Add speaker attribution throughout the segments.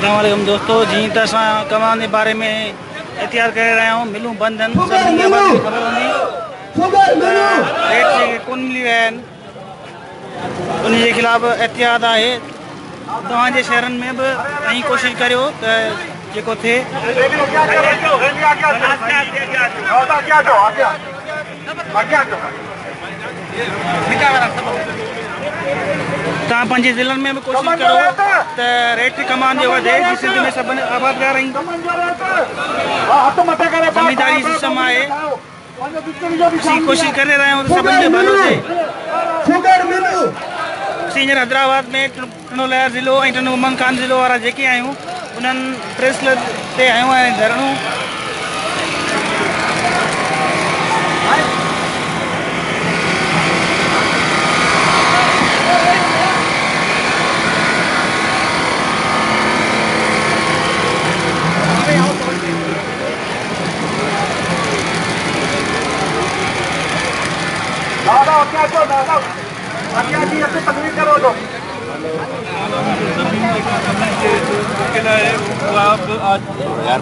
Speaker 1: अस्सलाम दोस्तों, जी तो अस कमान के बारे में एहतियात कर रहा हूँ। मिलूं बंद आहिनि, सभिनी खे ख़बर हूंदी रेट जेके कोन मिली विया आहिनि उन जे ख़िलाफ़ एहतियात आहे। तव्हांजे शहरनि में बि ऐं कोशिशि करियो त जेको थिए। तव्हां पंहिंजे ज़िलनि में बि कोशिशि करो त रेट कमान जो वधे। सिंध में सभिनी आबादगार आहिनि, ज़मींदारी सिस्टम आहे। असीं कोशिशि करे रहिया आहियूं त सभिनी जो भलो थिए। असीं हींअर हैदराबाद में टिनो लहर ज़िलो ऐं टिनो उमंग खान ज़िलो वारा जेके आहियूं उन्हनि प्रेस क्लब ते आहियूं ऐं धरणो तकलीफ करो तो यार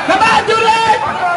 Speaker 2: Come on, Julian!